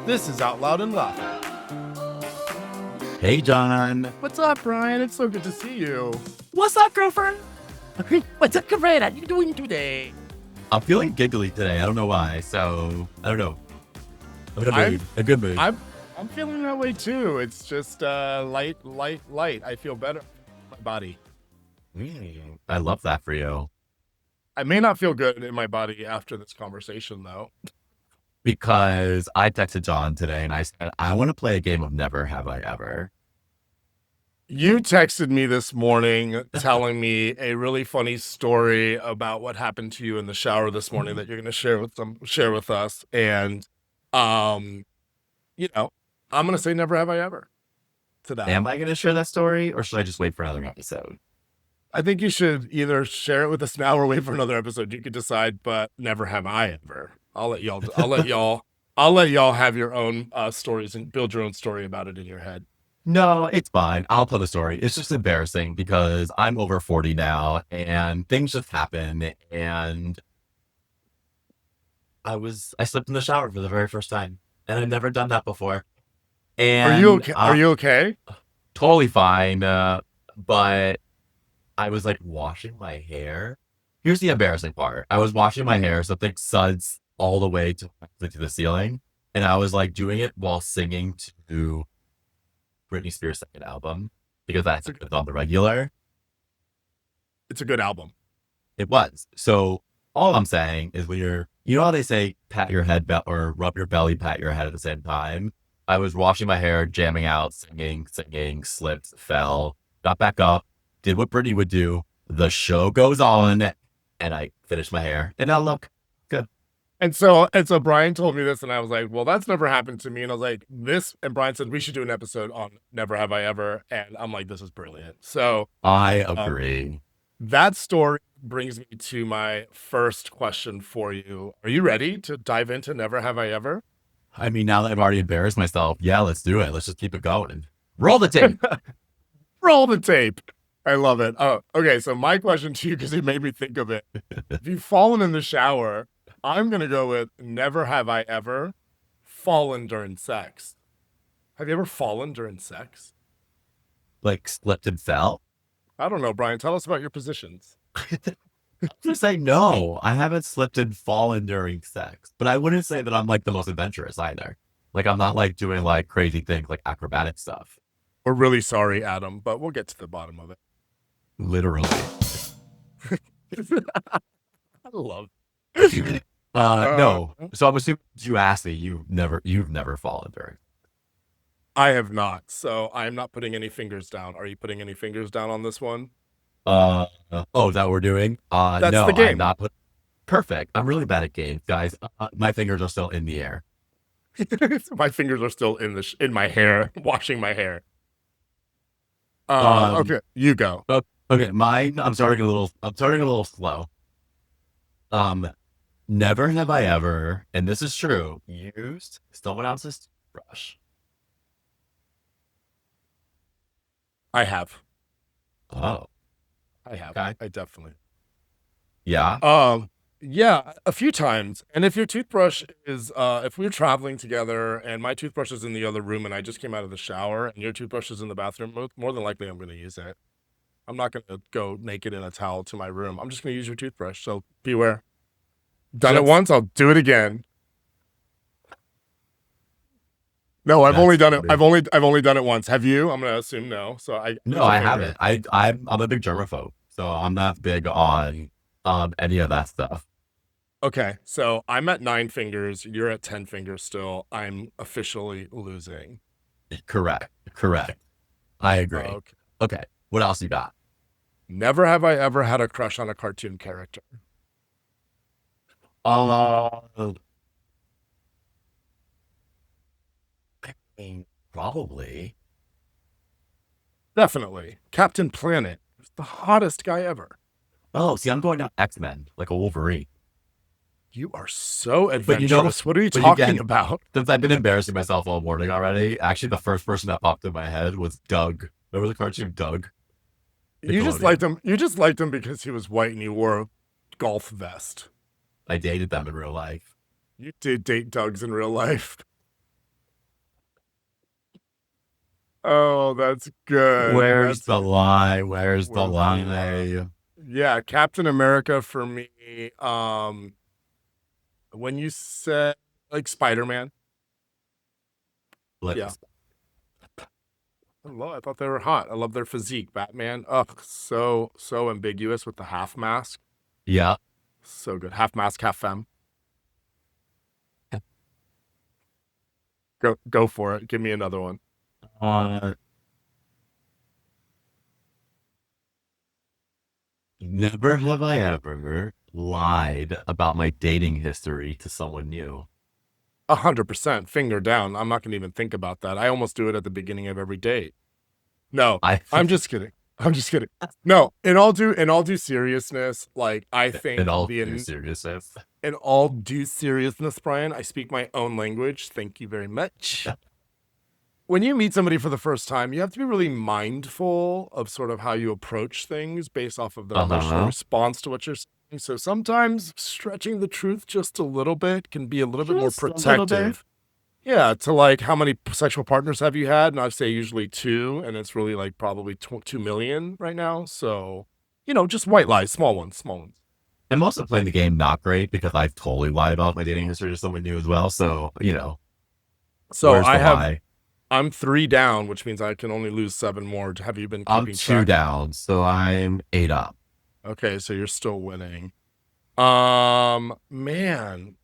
This is Out Loud and Laughing. Hey, John. What's up, Brian? It's so good to see you. What's up, girlfriend? What's up, girlfriend? How you doing today? I'm feeling giggly today. I don't know why. So, I don't know. I'm in a mood. A good mood. I'm feeling that way too. It's just light. I feel better. My body. I love that for you. I may not feel good in my body after this conversation, though. Because I texted John today and I said, I want to play a game of Never Have I Ever. You texted me this morning telling me a really funny story about what happened to you in the shower this morning that you're going to share with us. And, I'm going to say never have I ever to that. Am I going to share that story or should I just wait for another episode? I think you should either share it with us now or wait for another episode. You could decide, but never have I ever. I'll let y'all have your own stories and build your own story about it in your head. No, it's fine. I'll tell the story. It's just embarrassing because I'm over 40 now and things just happen. And I slipped in the shower for the very first time and I've never done that before. And are you okay? Are you okay? Totally fine. But I was like washing my hair. Here's the embarrassing part. I was washing my hair, something suds all the way to the ceiling. And I was like doing it while singing to Britney Spears' second album because that's on the regular. It's a good album. It was. So all I'm saying is when you know how they say pat your head or rub your belly, pat your head at the same time? I was washing my hair, jamming out, singing, slipped, fell, got back up, did what Britney would do. The show goes on and I finished my hair and now look good. And so Brian told me this and I was like, well, that's never happened to me. And I was like, and Brian said, we should do an episode on Never Have I Ever. And I'm like, this is brilliant. So I agree. That story brings me to my first question for you. Are you ready to dive into Never Have I Ever? I mean, now that I've already embarrassed myself, yeah, let's do it. Let's just keep it going. Roll the tape. Roll the tape. I love it. Oh, okay. So my question to you, because it made me think of it. If you've fallen in the shower, I'm going to go with never have I ever fallen during sex. Have you ever fallen during sex? Like slipped and fell? I don't know, Brian. Tell us about your positions. I'm going to say no. I haven't slipped and fallen during sex. But I wouldn't say that I'm like the most adventurous either. Like I'm not like doing like crazy things like acrobatic stuff. We're really sorry, Adam, but we'll get to the bottom of it. Literally. I love it. No. So I'm assuming you asked me, you've never fallen during. I have not. So I'm not putting any fingers down. Are you putting any fingers down on this one? Is that what we're doing? That's no, the game. I'm not. Perfect. I'm really bad at games, guys. My fingers are still in the air. My fingers are still in my hair, washing my hair. Okay, you go. Okay, mine. I'm starting a little slow. Never have I ever, and this is true, used someone else's toothbrush. I have. Oh, I have. okay. I definitely. Yeah. Yeah, a few times. And if your toothbrush is, if we're traveling together and my toothbrush is in the other room and I just came out of the shower and your toothbrush is in the bathroom, more than likely I'm going to use it. I'm not going to go naked in a towel to my room. I'm just going to use your toothbrush. So beware. Done it once, I'll do it again. No, I've only done it. I've only done it once. Have you? I'm going to assume no. So I haven't. I'm a big germaphobe, so I'm not big on any of that stuff. Okay, so I'm at 9 fingers. You're at 10 fingers still. I'm officially losing. Correct. I agree. Okay. What else you got? Never have I ever had a crush on a cartoon character. I mean, probably. Definitely. Captain Planet was the hottest guy ever. Oh, see, I'm going down X-Men, like a Wolverine. You are so adventurous. What are you talking about? Since I've been embarrassing myself all morning already, actually the first person that popped in my head was Doug. Remember the cartoon Doug? You just liked him. You just liked him because he was white and he wore a golf vest. I dated them in real life. You did date Dougs in real life. Oh, that's good. Where's That's the lie? Where's the where's the lie? lie? Yeah, Captain America for me. When you said like Spider-Man, yeah. Let's, I thought they were hot. I love their physique. Batman, ugh, so ambiguous with the half mask. yeah. So good. Half mask, half femme. Go for it. Give me another one. Uh, Never have I ever lied about my dating history to someone new. 100%. Finger down. I'm not gonna even think about that. I almost do it at the beginning of every date. No, I, I'm just kidding. I'm just kidding. No, in all due seriousness, like I in think all the due seriousness, in all due seriousness, Brian, I speak my own language. Thank you very much. When you meet somebody for the first time, you have to be really mindful of sort of how you approach things based off of their emotional uh-huh. response to what you're saying. So sometimes stretching the truth just a little bit can be a little bit more Just a little bit. protective. Yeah, to like how many sexual partners have you had? And I'd say usually two, and it's really like probably 2 million right now. So, just white lies, small ones, small ones. I'm also playing the game not great because I've totally lied about my dating history to someone new as well. So, So where's the lie? I'm 3 down, which means I can only lose 7 more. Have you been I'm keeping two track? down, so I'm 8 up. Okay, so you're still winning. Man.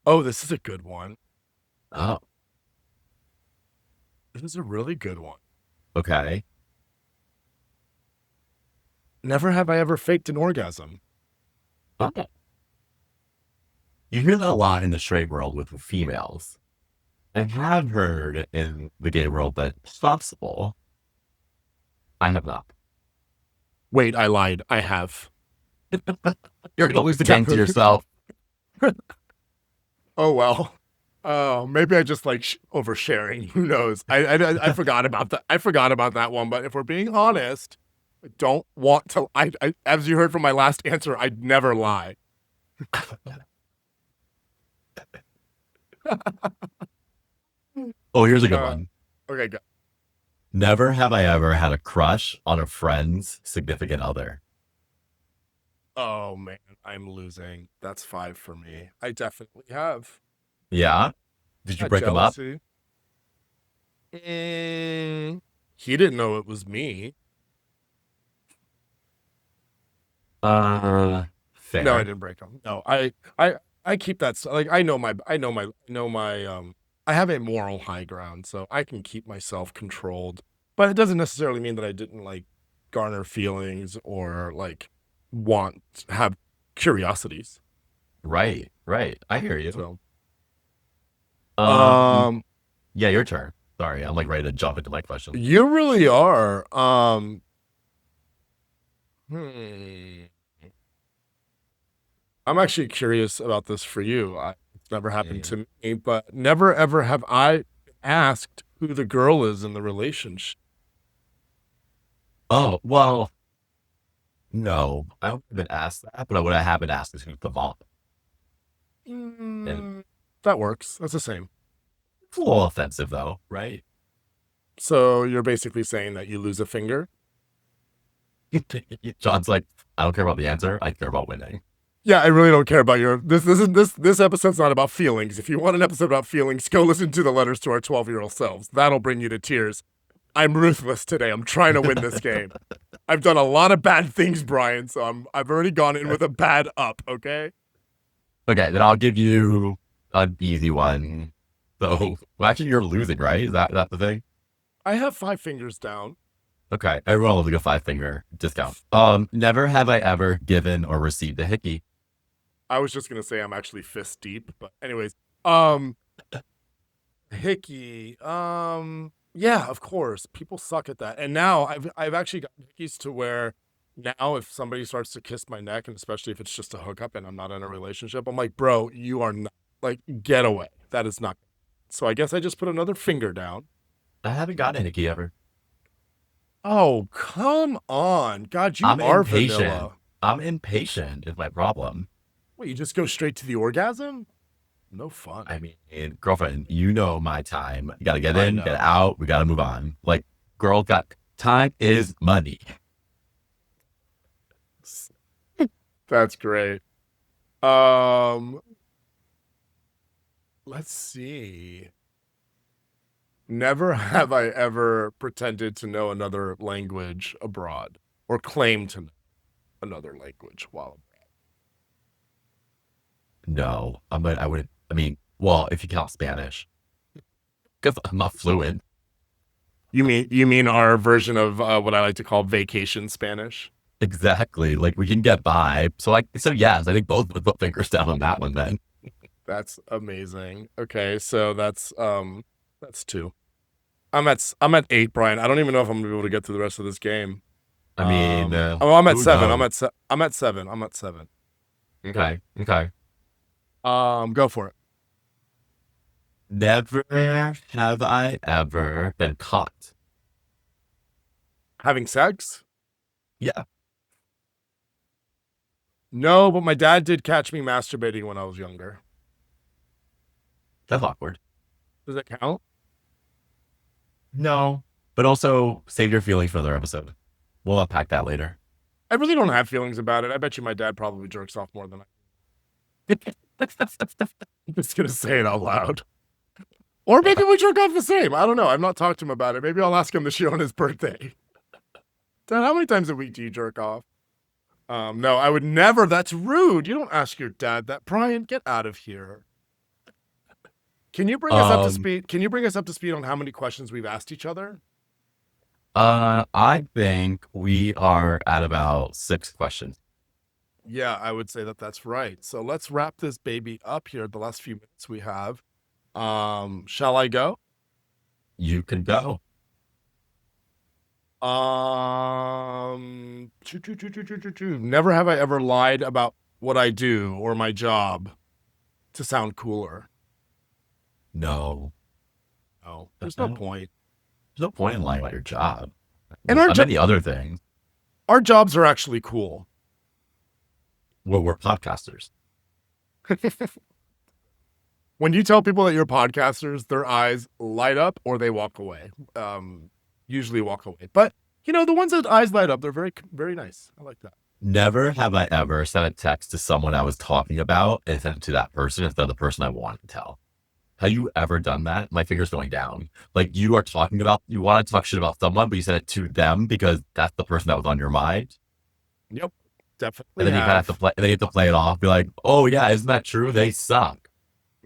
Oh, this is a good one. Oh, This is a really good one. okay. Never have I ever faked an orgasm. Okay. You hear that a lot in the straight world with females. I have heard in the gay world that it's possible. I have not. Wait, I lied. I have. You're gonna lose the game to yourself. Oh well. Oh, maybe I just like oversharing. Who knows? I forgot about that. I forgot about that one. But if we're being honest, I don't want to. As you heard from my last answer, I'd never lie. Oh, here's a good Uh, one. okay, go. Never have I ever had a crush on a friend's significant other. Oh man, I'm losing. That's 5 for me. I definitely have. Yeah? Did you Not break them up? jealousy. He didn't know it was me. No, I Fair. didn't break them. No, I keep that like I have a moral high ground, so I can keep myself controlled. But it doesn't necessarily mean that I didn't like garner feelings or like have curiosities. Right, right. I hear you. So, Um, um, yeah, your turn. Sorry, I'm like ready to jump into my question. you really are. Hmm. I'm actually curious about this for you. It's never happened Yeah. to me, but never ever have I asked who the girl is in the relationship. Oh, well, no. I haven't been asked that, but what I have been asked is who's the mom. And Mm, that works. That's the same. it's a little offensive though, right? So you're basically saying that you lose a finger? John's like, I don't care about the answer. I care about winning. Yeah, I really don't care about your this episode's not about feelings. If you want an episode about feelings, go listen to the letters to our 12-year-old selves. That'll bring you to tears. I'm ruthless today. I'm trying to win this game. I've done a lot of bad things, Brian, so I've already gone in with a bad up, okay? Okay, then I'll give you an easy one. So, well, actually, you're losing, right? Is that the thing? I have 5 fingers down. Okay, everyone will get a 5 finger discount. Never have I ever given or received a hickey. I was just gonna say I'm actually fist deep, but anyways, um, hickey, yeah, of course, people suck at that, and now I've actually gotten hickeys to where now if somebody starts to kiss my neck, and especially if it's just a hookup and I'm not in a relationship, I'm like, bro, you are not like get away. That is not. So I guess I just put another finger down. I haven't gotten a hickey ever. Oh, come on, God, you I'm are impatient. vanilla. I'm impatient is my problem. Wait, you just go straight to the orgasm? No fun. I mean, girlfriend, you know my time. You gotta get I in, get know. out. We gotta move on. Like, Girl got time is money. That's great. Let's see. Never have I ever pretended to know another language abroad or claim to know another language while No, I wouldn't. I mean, well, if you count Spanish, because I'm not fluent. you mean our version of what I like to call vacation Spanish? Exactly. Like we can get by. So yes, I think both would put fingers down on that one then. That's amazing. Okay, so that's two. I'm at eight, Brian. I don't even know if I'm gonna be able to get through the rest of this game. I mean, Oh, I'm at who seven. knows? I'm at seven. I'm at seven. Okay. Okay. Go for it. Never have I ever been caught. Having sex? Yeah, No, but my dad did catch me masturbating when I was younger. that's awkward. Does that count? No. But also save your feelings for another episode. We'll unpack that later. I really don't have feelings about it. I bet you my dad probably jerks off more than I. I'm just gonna say it out loud. Or maybe we jerk off the same. I don't know. I've not talked to him about it. Maybe I'll ask him this year on his birthday. Dad, how many times a week do you jerk off? No, I would never. That's rude. You don't ask your dad that. Brian, get out of here. Can you bring us up to speed? Can you bring us up to speed on how many questions we've asked each other? I think we are at about 6 questions. Yeah, I would say that that's right. So let's wrap this baby up here. The last few minutes we have. Shall I go? You can go. Never have I ever lied about what I do or my job to sound cooler. No. No, there's no point. There's no point in lying about your job. And many other things. Our jobs are actually cool. Well, we're podcasters. When you tell people that you're podcasters, their eyes light up or they walk away. Usually walk away. But, the ones that eyes light up, they're very, very nice. I like that. Never have I ever sent a text to someone I was talking about and sent it to that person instead of the person I wanted to tell. Have you ever done that? My finger's going down. Like you want to talk shit about someone, but you sent it to them because that's the person that was on your mind. Yep, definitely. And then you kind of have to play. And then you have to play it off. Be like, oh yeah, isn't that true? They suck.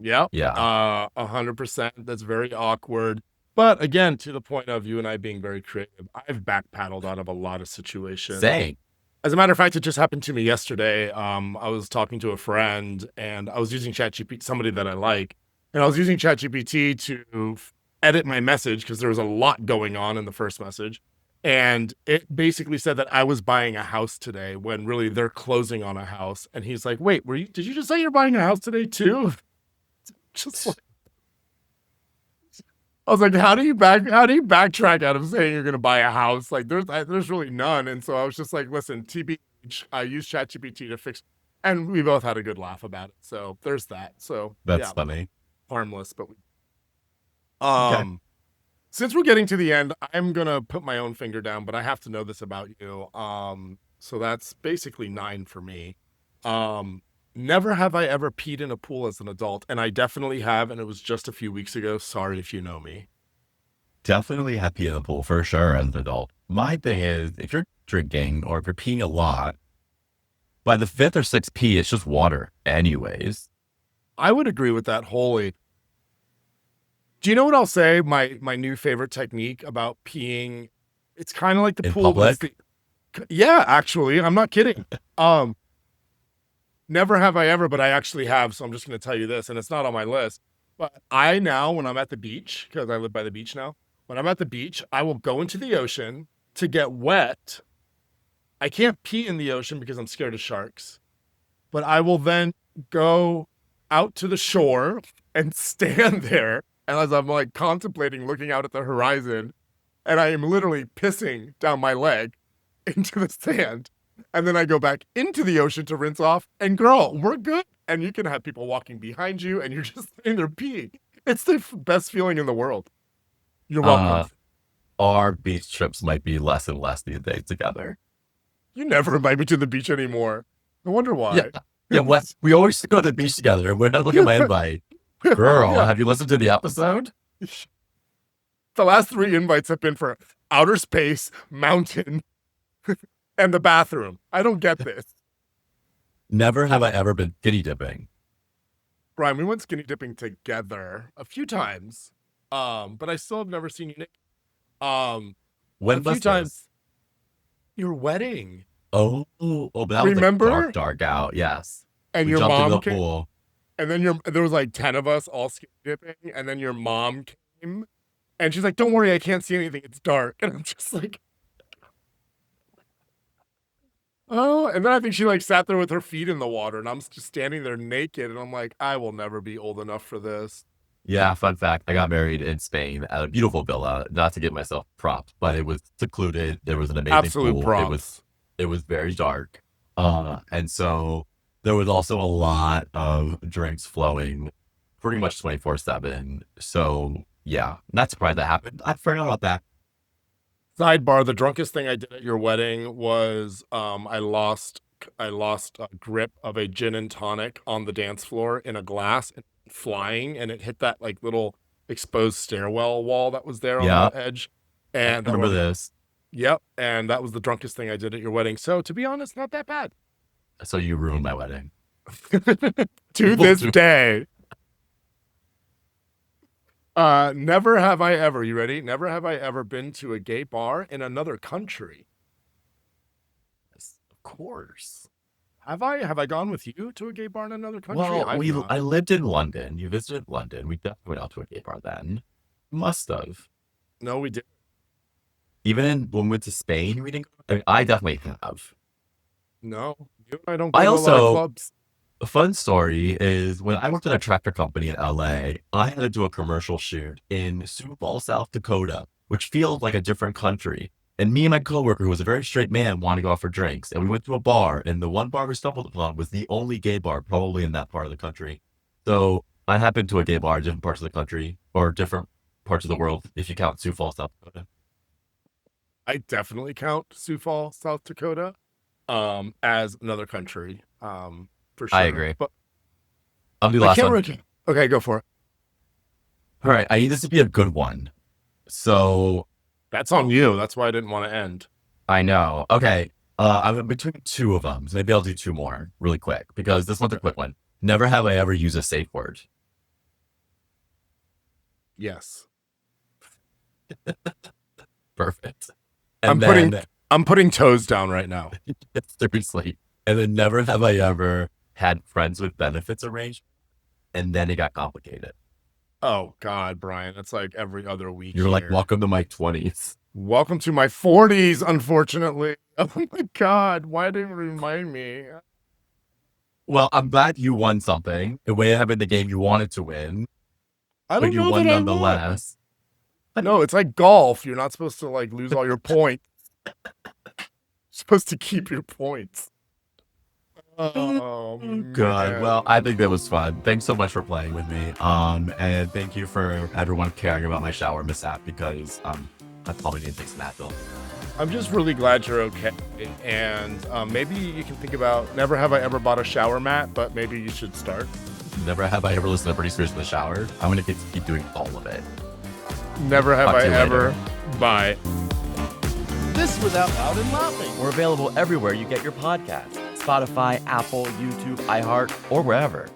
Yep. Yeah. 100%. That's very awkward. But again, to the point of you and I being very creative, I've backpaddled out of a lot of situations. Same. As a matter of fact, it just happened to me yesterday. I was talking to a friend and I was using ChatGPT, somebody that I like, and I was using ChatGPT to edit my message because there was a lot going on in the first message. And it basically said that I was buying a house today when really they're closing on a house. And he's like, wait, did you just say you're buying a house today too? Just like, I was like, how do you backtrack out of saying you're going to buy a house? Like there's really none. And so I was just like, listen, TBH, I use ChatGPT to fix, and we both had a good laugh about it. So there's that. So That's funny. Harmless, but Okay. since we're getting to the end, I'm gonna put my own finger down, but I have to know this about you. So that's basically 9 for me. Never have I ever peed in a pool as an adult, and I definitely have, and it was just a few weeks ago. Sorry if you know me. Definitely have pee in the pool for sure as an adult. My thing is, if you're drinking or if you're peeing a lot, by the 5th or 6th pee, it's just water anyways. I would agree with that wholly. Do you know what I'll say? My new favorite technique about peeing, it's kind of like the In pool. But public? yeah, actually, I'm not kidding. Never have I ever, but I actually have. So I'm just going to tell you this, and it's not on my list. But I now, when I'm at the beach, because I live by the beach now, when I'm at the beach, I will go into the ocean to get wet. I can't pee in the ocean because I'm scared of sharks, but I will then go out to the shore and stand there. And as I'm like contemplating looking out at the horizon, and I am literally pissing down my leg into the sand. And then I go back into the ocean to rinse off. And girl, we're good. And you can have people walking behind you and you're just sitting there peeing. It's the best feeling in the world. You're welcome. our beach trips might be less and less these days together. You never invite me to the beach anymore. I wonder Yeah. why. Yeah, what? We always go to the beach together. We're not looking at my invite. Girl, Yeah. have you listened to the episode? The last 3 invites have been for outer space, mountain, and the bathroom. I don't get this. Never have I ever been skinny dipping. Brian, we went skinny dipping together a few times, but I still have never seen you naked. When a few was times. this? Your wedding, Oh, but that Remember? was like dark out. Yes. and We your jumped in mom the came, pool. and then there was like 10 of us all skinny dipping, and then your mom came, and she's like, "Don't worry, I can't see anything. It's dark." And I'm just like, oh. And then I think she like sat there with her feet in the water, and I'm just standing there naked, and I'm like, I will never be old enough for this. Yeah, fun fact. I got married in Spain at a beautiful villa. Not to give myself props, but it was secluded. There was an amazing Absolute pool. props. It was very dark. And so there was also a lot of drinks flowing pretty much 24/7. So yeah, not surprised that happened. I forgot about that. Sidebar: the drunkest thing I did at your wedding was I lost a grip of a gin and tonic on the dance floor in a glass and flying, and it hit that like little exposed stairwell wall that was there on Yeah, the edge. I And remember this. yep, and that was the drunkest thing I did at your wedding. So to be honest, not that bad. So you ruined my wedding. To this day. Never have I ever, you ready? Never have I ever been to a gay bar in another country. Yes, of course. Have I? Have I gone with you to a gay bar in another country? Well, I've not. I lived in London. You visited London. We definitely went out to a gay bar then. Must have. No, we did. Even when we went to Spain, we didn't. I mean, I definitely have. No, you and I don't go I to a lot of also, clubs. a fun story is when I worked at a tractor company in LA, I had to do a commercial shoot in Sioux Falls, South Dakota, which feels like a different country. And me and my coworker, who was a very straight man, wanted to go out for drinks. And we went to a bar, and the one bar we stumbled upon was the only gay bar probably in that part of the country. So I have been to a gay bar in different parts of the country or different parts of the world, if you count Sioux Falls, South Dakota. I definitely count Sioux Falls, South Dakota, as another country, for sure. I agree. But I'll do the I last can't one. remember. Okay, go for it. All right, I need this to be a good one. So That's on you. That's why I didn't want to end. I know. Okay. I'm in between 2 of them. So maybe I'll do 2 more really quick because this one's a quick one. Never have I ever used a safe word. Yes. Perfect. I'm And then, putting toes down right now. seriously. And then never have I ever had friends with benefits arranged and then it got complicated. Oh God, Brian, that's like every other week. You're like, here. welcome to my 20s. Welcome to my 40s, unfortunately. Oh my God, why didn't you remind me? Well, I'm glad you won something. It may have been the game you wanted to win, I but don't you know won that I won. nonetheless. No, it's like golf. You're not supposed to like lose all your points. You're supposed to keep your points. Oh Good. Well, man. I think that was fun. Thanks so much for playing with me. And thank you for everyone caring about my shower mishap because I probably didn't think natural. I'm just really glad you're okay. And maybe you can think about never have I ever bought a shower mat, but maybe you should start. Never have I ever listened to Britney Spears in the shower. I'm gonna keep doing all of it. Never have Talk I to you ever. later. Bye. This was Out Loud and Laughing. We're available everywhere you get your podcasts. Spotify, Apple, YouTube, iHeart, or wherever.